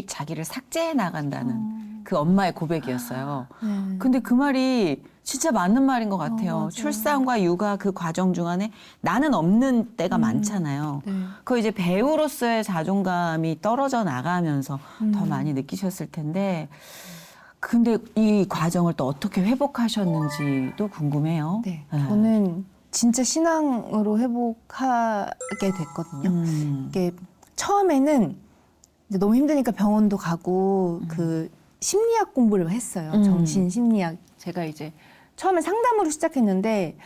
자기를 삭제해 나간다는 그 엄마의 고백이었어요. 네. 근데 그 말이 진짜 맞는 말인 것 같아요. 맞아요. 출산과 육아 그 과정 중 안에 나는 없는 때가 많잖아요. 네. 그 이제 배우로서의 자존감이 떨어져 나가면서 더 많이 느끼셨을 텐데 근데 이 과정을 또 어떻게 회복하셨는지도 궁금해요. 네. 네. 저는 진짜 신앙으로 회복하게 됐거든요. 이게 처음에는 이제 너무 힘드니까 병원도 가고 그 심리학 공부를 했어요. 정신 심리학. 제가 이제 처음에 상담으로 시작했는데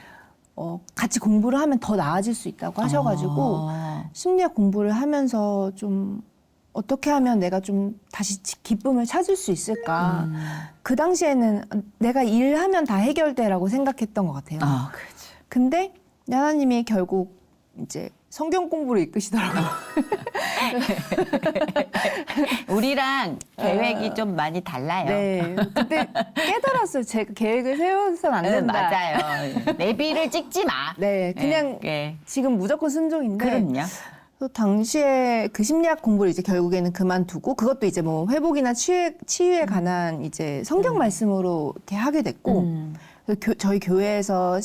같이 공부를 하면 더 나아질 수 있다고 하셔가지고 심리학 공부를 하면서 좀 어떻게 하면 내가 좀 다시 기쁨을 찾을 수 있을까. 그 당시에는 내가 일하면 다 해결돼라고 생각했던 것 같아요. 그렇지. 근데 하나님이 결국 이제 성경 공부를 이끄시더라고요. 우리랑 계획이 좀 많이 달라요. 네. 그때 깨달았어요. 제가 계획을 세워서는 안 된다. 맞아요. 내비를 찍지 마. 네. 그냥 예. 지금 무조건 순종인데. 그럼요. 또 당시에 그 심리학 공부를 이제 결국에는 그만두고 그것도 이제 뭐 회복이나 치유에 관한 이제 성경 말씀으로 이렇게 하게 됐고 저희 교회에서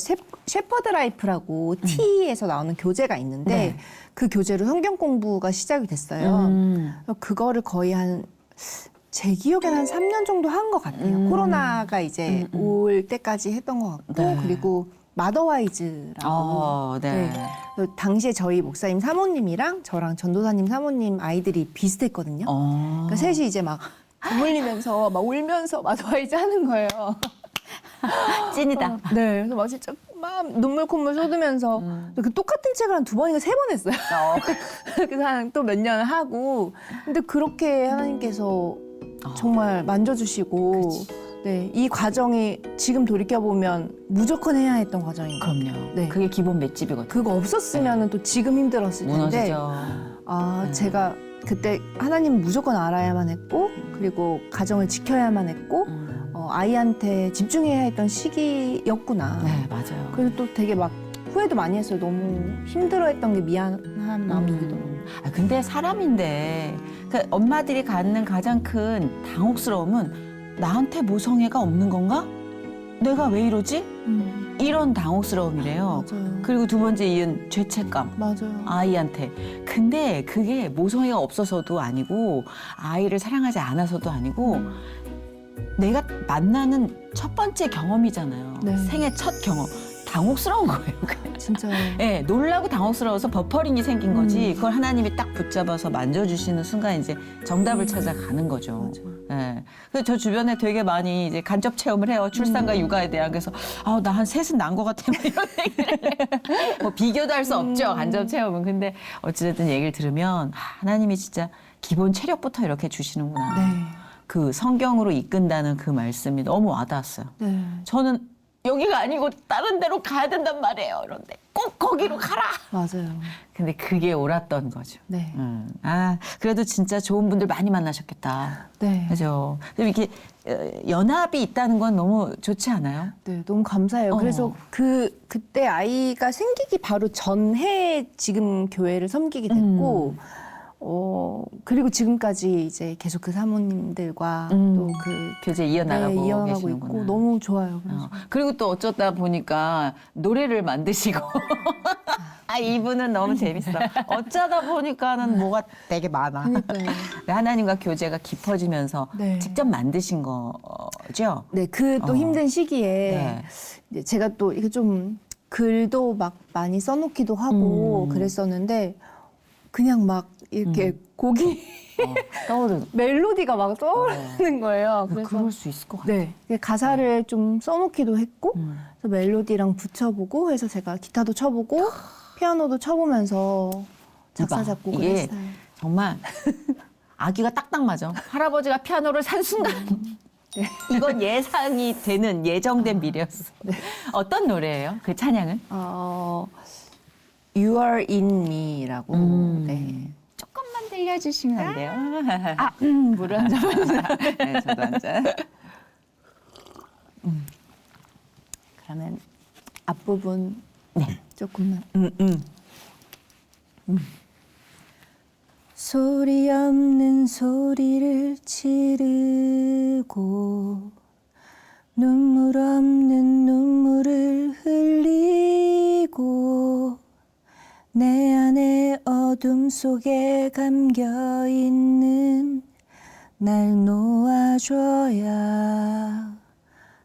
셰퍼드 라이프라고 T에서 나오는 교재가 있는데 그 교재로 성경 공부가 시작이 됐어요. 그래서 그거를 거의 제 기억에는 한 3년 정도 한 것 같아요. 코로나가 이제 올 때까지 했던 것 같고 네. 그리고 마더와이즈라고 네. 그 당시에 저희 목사님 사모님이랑 저랑 전도사님 사모님 아이들이 비슷했거든요. 그러니까 셋이 이제 막 눈물리면서 막 울면서 마더와이즈 하는 거예요. 찐이다. 네, 그래서 막 진짜 막 눈물 콧물 쏟으면서 그 똑같은 책을 한 2번인가 3번 했어요. 그래서 한 또 몇 년 하고 근데 그렇게 하나님께서 정말 만져주시고 네, 이 과정이 지금 돌이켜보면 무조건 해야 했던 과정인 거예요. 그럼요. 네. 그게 기본 맷집이거든요. 그거 없었으면 또 지금 힘들었을 텐데 무너지죠. 제가 그때 하나님 무조건 알아야만 했고 그리고 가정을 지켜야만 했고 아이한테 집중해야 했던 시기였구나. 네, 맞아요. 그래서 또 되게 막 후회도 많이 했어요. 너무 힘들어했던 게 미안한 마음도 들더라고요. 근데 사람인데 그 엄마들이 갖는 가장 큰 당혹스러움은 나한테 모성애가 없는 건가? 내가 왜 이러지? 이런 당혹스러움이래요. 맞아요. 그리고 두 번째 이은 죄책감. 맞아요. 아이한테. 근데 그게 모성애가 없어서도 아니고 아이를 사랑하지 않아서도 아니고 내가 만나는 첫 번째 경험이잖아요. 네. 생애 첫 경험. 당혹스러운 거예요. 진짜. 네, 놀라고 당혹스러워서 버퍼링이 생긴 거지. 그걸 하나님이 딱 붙잡아서 만져주시는 순간 이제 정답을 찾아가는 거죠. 네. 그래서 저 주변에 되게 많이 이제 간접 체험을 해요. 출산과 육아에 대한. 그래서 나 한 셋은 난 것 같아. 뭐 이런 얘기를 해요. 뭐 비교도 할 수 없죠. 간접 체험은. 근데 어찌됐든 얘기를 들으면 하나님이 진짜 기본 체력부터 이렇게 주시는구나. 네. 그 성경으로 이끈다는 그 말씀이 너무 와닿았어요. 네. 저는 여기가 아니고 다른 데로 가야 된단 말이에요. 그런데 꼭 거기로 가라. 맞아요. 근데 그게 옳았던 거죠. 네. 아, 그래도 진짜 좋은 분들 많이 만나셨겠다. 네. 그죠. 이렇게 연합이 있다는 건 너무 좋지 않아요? 네, 너무 감사해요. 어. 그래서 그때 아이가 생기기 바로 전해 지금 교회를 섬기게 됐고, 그리고 지금까지 이제 계속 그 사모님들과 또 그 교제 이어나가고 네, 이어가고 계시는구나. 있고 너무 좋아요. 그래서 그리고 또 어쩌다 보니까 노래를 만드시고. 아, 이분은 너무 재밌어. 어쩌다 보니까는 뭐가 되게 많아. 그러니까요. 하나님과 교제가 깊어지면서 네. 직접 만드신 거죠? 네, 그 또 힘든 시기에 네. 이제 제가 또 이게 좀 글도 막 많이 써놓기도 하고 그랬었는데 그냥 막 이렇게 곡이 떠오르는. 멜로디가 막 떠오르는 거예요. 그래서 그럴 수 있을 것 같아요. 네, 가사를 좀 써놓기도 했고 그래서 멜로디랑 붙여보고 해서 제가 기타도 쳐보고 피아노도 쳐보면서 작사 이봐, 작곡을 이게 했어요. 정말 아기가 딱딱 맞아. 할아버지가 피아노를 산 순간 이건 예상이 되는 예정된 미래였어. 어떤 노래예요? 그 찬양은? You Are In Me라고. 네. 조금만 들려주시면 안 돼요? 물을 한 잔 마시자. 네, 저도 한 잔. 그러면 앞부분 네. 조금만. 소리 없는 소리를 지르고 눈물 없는 눈물을 흘리고 내 안에 어둠 속에 감겨 있는 날 놓아줘야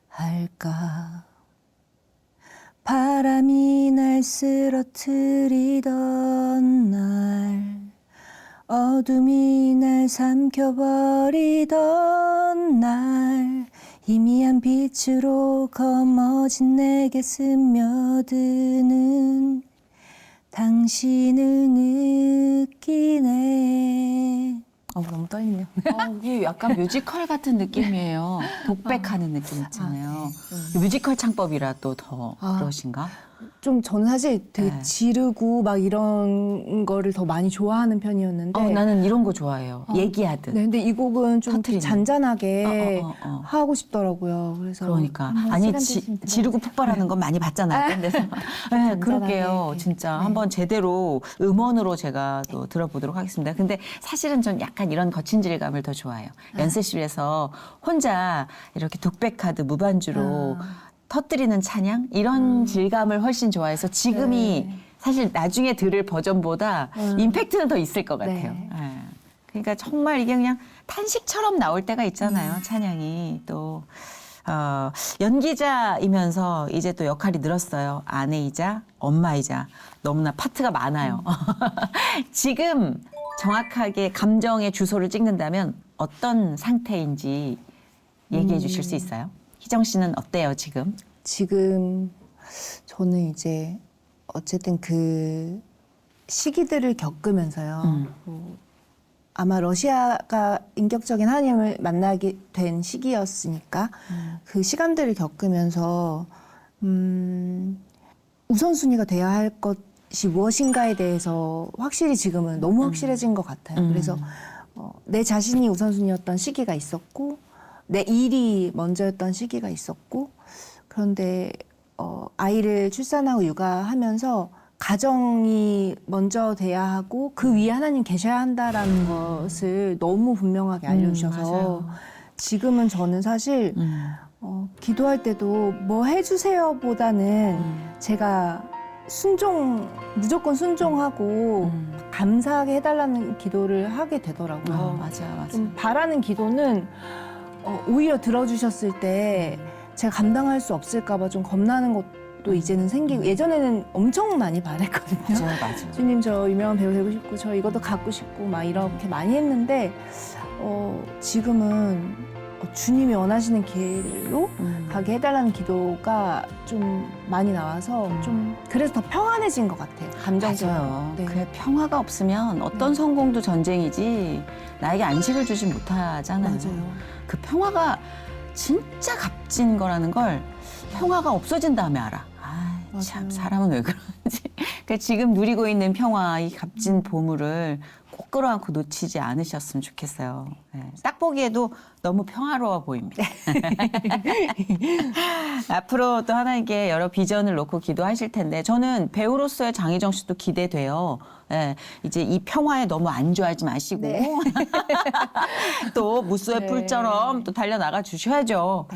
할까. 바람이 날 쓰러뜨리던 날 어둠이 날 삼켜버리던 날 희미한 빛으로 검어진 내게 스며드는 당신을 느끼네. 너무 떨리네요. 이게 약간 뮤지컬 같은 느낌이에요. 독백하는 느낌 있잖아요. 뮤지컬 창법이라 또 더 그러신가? 좀 저는 사실 되게 네. 지르고 막 이런 거를 더 많이 좋아하는 편이었는데 나는 이런 거 좋아해요. 얘기하듯. 네, 근데 이 곡은 좀 터트리는. 잔잔하게 하고 싶더라고요. 그래서 그러니까 한번 아니 시간 되시면 지르고 폭발하는 건 많이 봤잖아요. 딴 데서. 네, 그럴게요. 네. 진짜 네. 한번 제대로 음원으로 제가 또 들어보도록 하겠습니다. 근데 사실은 전 약간 이런 거친 질감을 더 좋아해요. 연습실에서 혼자 이렇게 독백하듯 무반주로 터뜨리는 찬양 이런 질감을 훨씬 좋아해서 지금이 네. 사실 나중에 들을 버전보다 임팩트는 더 있을 것 같아요. 네. 네. 그러니까 정말 이게 그냥 탄식처럼 나올 때가 있잖아요. 찬양이 또 연기자이면서 이제 또 역할이 늘었어요. 아내이자 엄마이자 너무나 파트가 많아요. 지금 정확하게 감정의 주소를 찍는다면 어떤 상태인지 얘기해 주실 수 있어요? 희정 씨는 어때요, 지금? 지금 저는 이제 어쨌든 그 시기들을 겪으면서요. 아마 러시아가 인격적인 하나님을 만나게 된 시기였으니까 그 시간들을 겪으면서 우선순위가 돼야 할 것이 무엇인가에 대해서 확실히 지금은 너무 확실해진 것 같아요. 그래서 내 자신이 우선순위였던 시기가 있었고 내 일이 먼저였던 시기가 있었고 그런데 아이를 출산하고 육아하면서 가정이 먼저 돼야 하고 그 위에 하나님 계셔야 한다라는 것을 너무 분명하게 알려주셔서 맞아요. 지금은 저는 사실 기도할 때도 뭐 해주세요 보다는 제가 무조건 순종하고 감사하게 해달라는 기도를 하게 되더라고요. 맞아. 좀 바라는 기도는 오히려 들어주셨을 때 제가 감당할 수 없을까봐 좀 겁나는 것도 이제는 생기고 예전에는 엄청 많이 바랬거든요. 맞아. 주님 저 유명한 배우 되고 싶고 저 이것도 갖고 싶고 막 이렇게 많이 했는데 지금은 주님이 원하시는 길로 가게 해달라는 기도가 좀 많이 나와서 좀 그래서 더 평안해진 것 같아요. 감정적으로. 맞아요. 네. 그 평화가 없으면 어떤 성공도 전쟁이지 나에게 안식을 주지 못하잖아요. 맞아요. 그 평화가 진짜 값진 거라는 걸 평화가 없어진 다음에 알아. 참 맞아요. 사람은 왜 그런지. 그러니까 지금 누리고 있는 평화, 이 값진 보물을 꼭 끌어안고 놓치지 않으셨으면 좋겠어요. 네. 딱 보기에도 너무 평화로워 보입니다. 앞으로 또 하나님께 여러 비전을 놓고 기도하실 텐데 저는 배우로서의 장희정 씨도 기대돼요. 네. 이제 이 평화에 너무 안주하지 마시고 네. 또 무쏘의 네. 풀처럼 또 달려나가 주셔야죠.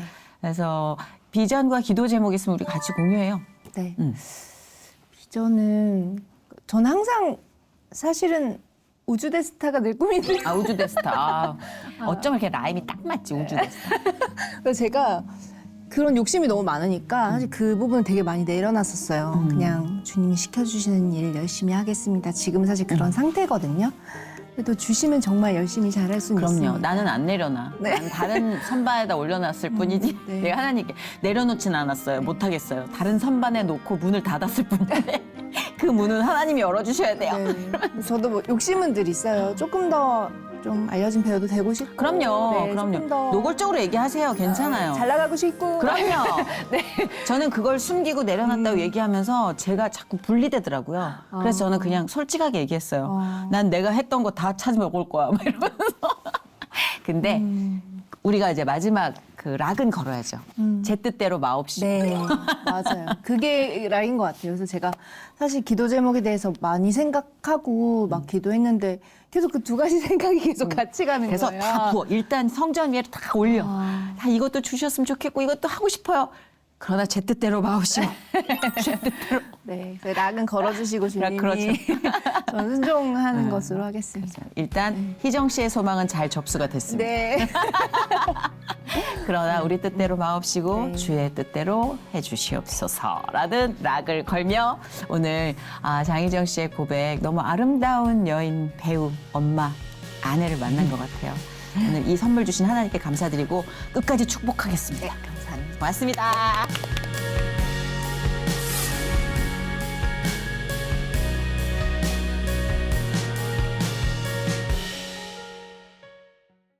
그래서 비전과 기도 제목 있으면 우리 같이 공유해요. 네. 음. 비전은 전 항상 사실은 우주대스타가 늘 꿈인데 우주대스타. 어쩜 이렇게 라임이 딱 맞지, 우주대스타. 그래서 제가 그런 욕심이 너무 많으니까 사실 그 부분을 되게 많이 내려놨었어요. 그냥 주님이 시켜주시는 일 열심히 하겠습니다. 지금은 사실 그런 상태거든요. 그래도 주시면 정말 열심히 잘할 수는 그럼요. 있습니다. 나는 안 내려놔. 네. 난 다른 선반에다 올려놨을 뿐이지. 네. 내가 하나님께 내려놓진 않았어요. 못하겠어요. 다른 선반에 놓고 문을 닫았을 뿐인데 그 문은 하나님이 열어주셔야 돼요. 네. 저도 뭐 욕심은 늘 있어요. 조금 더 좀 알려진 배우도 되고 싶고. 그럼요. 네, 그럼요. 조금 더 노골적으로 얘기하세요. 괜찮아요. 잘 나가고 싶고. 그럼요. 저는 그걸 숨기고 내려놨다고 얘기하면서 제가 자꾸 분리되더라고요. 그래서 저는 그냥 솔직하게 얘기했어요. 난 내가 했던 거 다 찾아먹을 거야. 막 이러면서. 근데 우리가 이제 마지막 그 락은 걸어야죠. 제 뜻대로 마옵시. 네, 맞아요. 그게 락인 것 같아요. 그래서 제가 사실 기도 제목에 대해서 많이 생각하고 막 기도했는데 계속 그 두 가지 생각이 계속 같이 가는 그래서 거예요. 다 부어. 일단 성전 위에 다 올려. 다 이것도 주셨으면 좋겠고 이것도 하고 싶어요. 그러나 제 뜻대로 마옵시. 제 뜻대로. 네, 그래서 락은 걸어주시고 주님이 그렇죠. 저는 순종하는 것으로 하겠습니다. 일단 희정 씨의 소망은 잘 접수가 됐습니다. 네. 그러나 우리 뜻대로 마옵시고 네. 주의 뜻대로 해주시옵소서라는 락을 걸며 오늘 장희정 씨의 고백 너무 아름다운 여인, 배우, 엄마, 아내를 만난 것 같아요. 오늘 이 선물 주신 하나님께 감사드리고 끝까지 축복하겠습니다. 감사합니다. 고맙습니다.